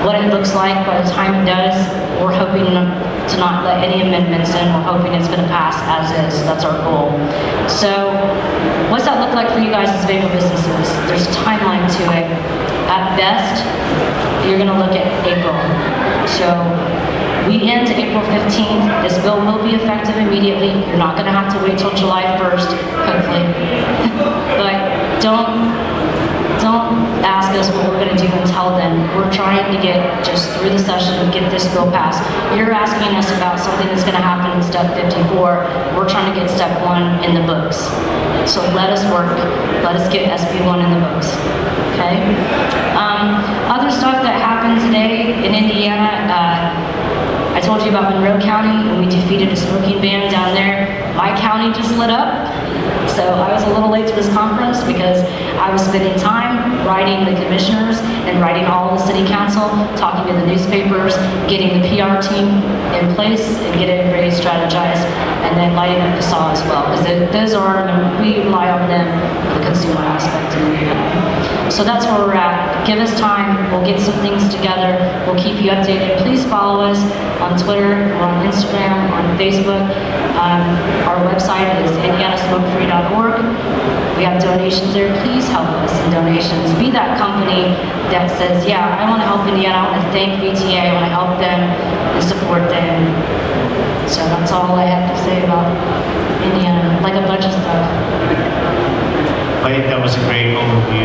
What it looks like by the time it does, we're hoping to not let any amendments in. We're hoping it's going to pass as is. That's our goal. So what's that look like for you guys as vapor businesses? There's a timeline to it. At best, you're going to look at April. So we end April 15th. This bill will be effective immediately. You're not going to have to wait till July 1st, hopefully. But don't ask us what we're going to do until then. We're trying to get just through the session and get this bill passed. You're asking us about something that's going to happen in step 54. We're trying to get step 1 in the books. So let us work. Let us get SB 1 in the books. Okay? Other stuff that happened today in Indiana, I told you about Monroe County when we defeated a smoking ban down there. My county just lit up. So I was a little late to this conference because I was spending time writing the commissioners and writing all the city council, talking to the newspapers, getting the PR team in place and getting everybody strategized, and then lighting up the saw as well. Because those are, we rely on them for the consumer aspect. So that's where we're at. Give us time. We'll get some things together. We'll keep you updated. Please follow us on Twitter, on Instagram, on Facebook. Our website is indianasmokefree.org. We have donations there. Please help us in donations. Be that company that says, yeah, I want to help Indiana. I want to thank VTA. I want to help them and support them. So that's all I have to say about Indiana, like a bunch of stuff. I think that was a great overview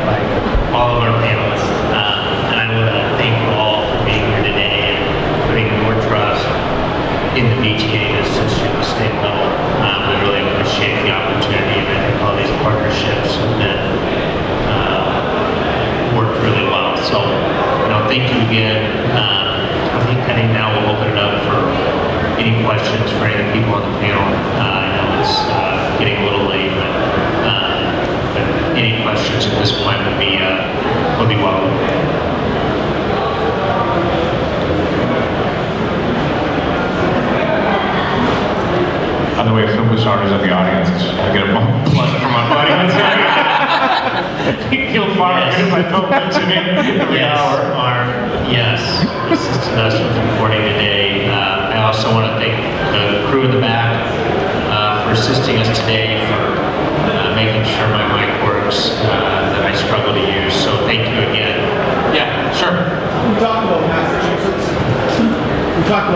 by all of our panelists. And I want to thank you all for being here today and putting your trust in the VTA assist you at the state level. We really appreciate the opportunity, and I think all these partnerships have been worked really well. So, thank you again. I think now we'll open it up for any questions for any of the people on the panel. I know it's getting a little late, but any questions at this point would be welcome. By the way, PBusardo's in the audience. I get a plug from my buddy. He'll fire me if I don't mention it every hour. Yes, assisting us with reporting today. I also want to thank the crew in the back for assisting us today, for making sure my mic works that I struggle to use. So thank you again. Yeah, sure. We talked about Massachusetts. We talked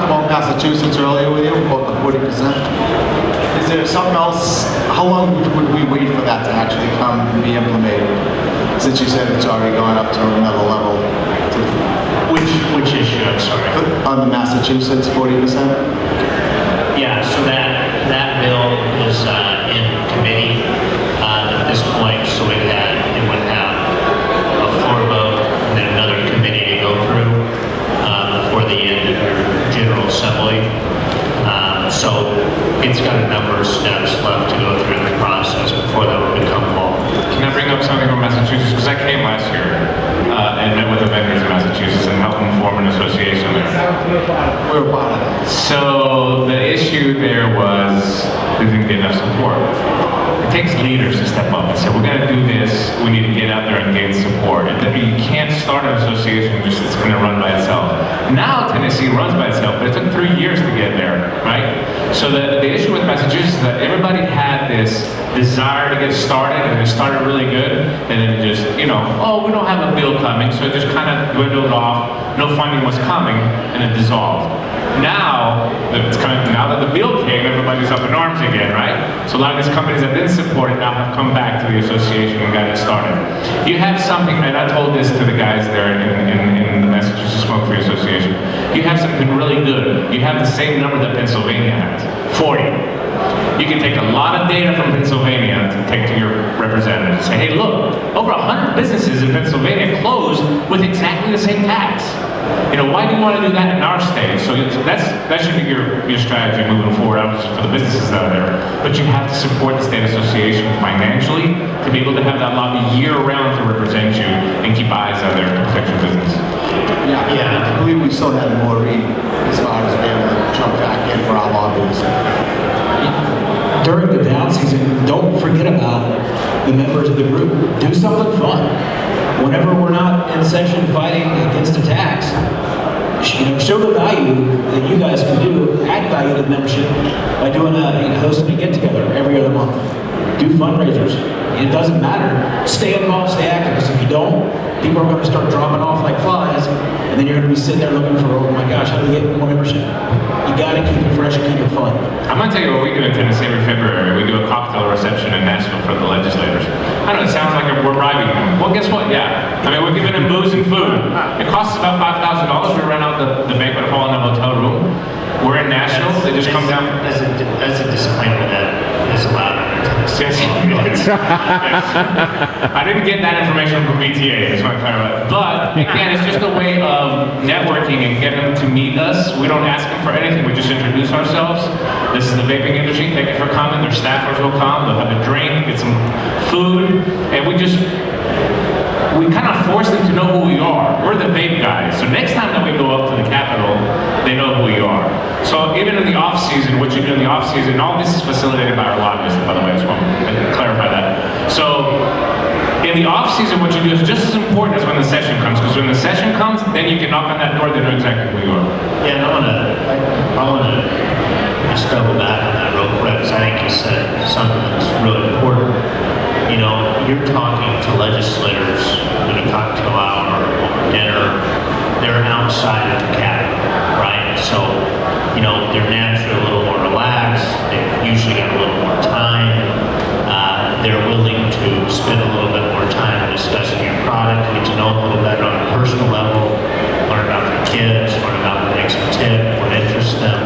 about Massachusetts earlier with you, about the 40%. Is there something else? How long would we wait for that to actually come and be implemented? Since you said it's already gone up to another level. Which issue? I'm sorry. On the Massachusetts 40%? Yeah, so that bill is in committee at this point, so it would have a floor vote and then another committee to go through before the end of your General Assembly. So it's got a number of steps left to go through the process. leaders to step up and say, we're going to do this, we need to get out there and gain support. You can't start an association just it's going to run by itself. Now Tennessee runs by itself, but it took 3 years to get there, right? So the issue with Massachusetts is that everybody had this desire to get started, and it started really good, and then it just, oh, we don't have a bill coming, so it just kind of dwindled off, no funding was coming, and it dissolved. Now that the bill came, everybody's up in arms again, right? So a lot of these companies that didn't support it now have come back to the association and got it started. You have something, and I told this to the guys there in the Massachusetts Smoke-Free Association, you have something really good. You have the same number that Pennsylvania has, 40. You can take a lot of data from Pennsylvania to take to your representative and say, hey, look, over 100 businesses in Pennsylvania closed with exactly the same tax. Why do you want to do that in our state? So that should be your strategy moving forward, obviously, for the businesses out there. But you have to support the state association financially to be able to have that lobby year-round to represent you and keep eyes out there to protect your business. Yeah, I believe we still have more read as far as being able to jump back in for our lobbies. During the down season, don't forget about the members of the group. Do something fun. Whenever we're not in session fighting against the tax, show the value that you guys can do, add value to the membership by hosting a get-together every other month. Do fundraisers. It doesn't matter. Stay involved, stay active, because if you don't, people are going to start dropping off like flies, and then you're going to be sitting there looking for, oh my gosh, how do we get more membership? You got to keep it fresh and keep it fun. I'm going to tell you what we do in Tennessee every February. We do a cocktail reception in Nashville for the legislators. I know it sounds like we're bribing them. Well, guess what? Yeah. I mean, we're giving them booze and food. It costs about $5,000. We rent out the banquet hall in the hotel room. We're in Nashville. They just come down. As a disclaimer, that is allowed in Tennessee. Yes. I didn't get that information from VTA, just want to clarify. But again, it's just a way of networking and getting them to meet us. We don't ask them for anything, we just introduce ourselves. This is the vaping industry, thank you for coming. Their staffers will come, they'll have a drink, get some food, and we kind of force them to know who we are. We're the vape guys. So next time that we go up to the Capitol, they know who we are. So even in the off season, what you do in the off season, all this is facilitated by our lobbyists, by the way, I just want to clarify that. So in the off season, what you do is just as important as when the session comes, because when the session comes, then you can knock on that door, they know exactly who you are. Yeah, and I want to just double back on that real quick, because I think you said something that's really important. You're talking to legislators when you talk to hour or dinner, they're outside of the Capitol, right? So, they're naturally a little more relaxed, they've usually got a little more time, they're willing to spend a little bit more time discussing your product, get to know a little better on a personal level, learn about their kids, learn about what makes them tick, what interests them,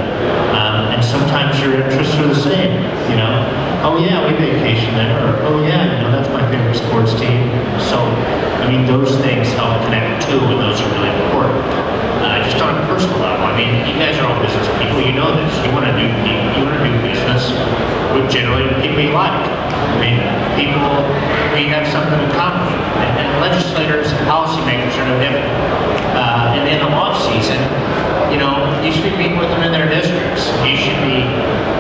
and sometimes your interests are the same, Oh yeah, we vacation there, or oh yeah, that's my favorite sports team. So, those things help connect too, and those are really important. Just on a personal level, you guys are all business people, you know this. You want to do business with generally the people you like. People we have something in common. And legislators and policymakers are no different. And in the off season, you should be meeting with them in their districts. You should be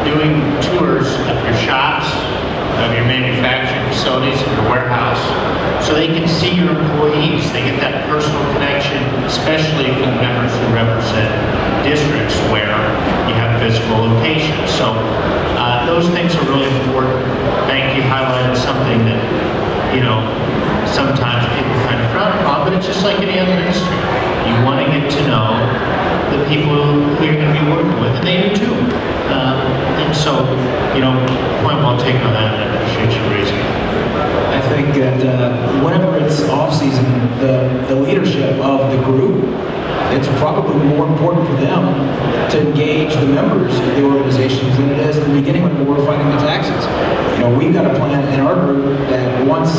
doing tours of your shops, of your manufacturing facilities, of your warehouse, so they can see your employees. They get that personal connection, especially for the members who represent districts where you have physical locations. So those things are really important. Thank you, highlighted something that, sometimes people kind of frown upon, but it's just like any other industry. You want to get to know the people who you're going to be working with, and they do too. And so, point well taken on that, and I appreciate you raising it. I think that whenever it's off-season, the leadership of the group, it's probably more important for them to engage the members of the organizations than it is in the beginning when we're fighting the taxes. We've got a plan in our group that once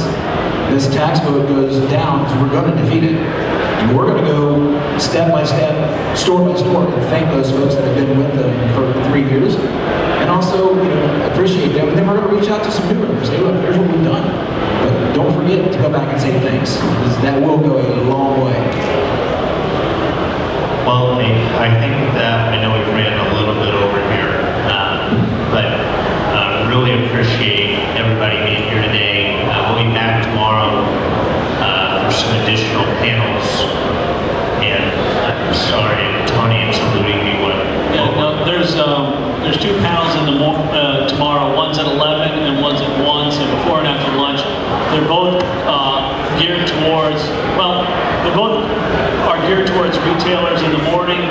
this tax vote goes down, we're going to defeat it. And we're going to go step by step, store by store, and thank those folks that have been with them for 3 years. And also, appreciate them. And then we're going to reach out to some new members. Say, look, here's what we've done. But don't forget to go back and say thanks, because that will go a long way. Well, I think that, I know we ran a little bit over here, but really appreciate everybody being some additional panels. And I'm sorry, Tony, it's eluding me what. Yeah, no, there's 2 panels in the tomorrow. One's at 11 and one's at 1, so before and after lunch. They're both geared towards, well, they both are geared towards retailers in the morning.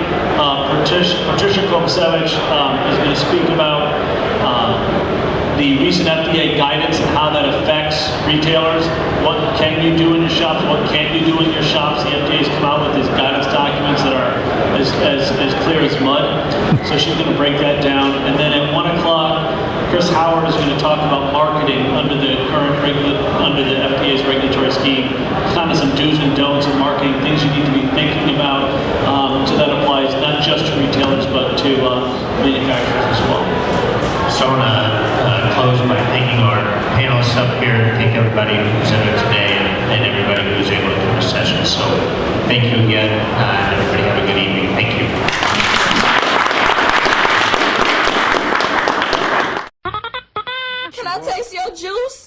Patricia Kopsevich is going to speak about the recent FDA guidance and how that affects retailers. What can you do in your shops? What can't you do in your shops? The FDA has come out with these guidance documents that are as clear as mud. So she's going to break that down. And then at 1 o'clock, Chris Howard is going to talk about marketing under the under the FDA's regulatory scheme. Kind of some do's and don'ts of marketing, things you need to be thinking about. So that applies not just to retailers, but to manufacturers as well. So I want to close by thanking our panelists up here, thank everybody who presented today, and everybody who was able to come to the session. So thank you again, and everybody have a good evening. Thank you. Can I taste your juice?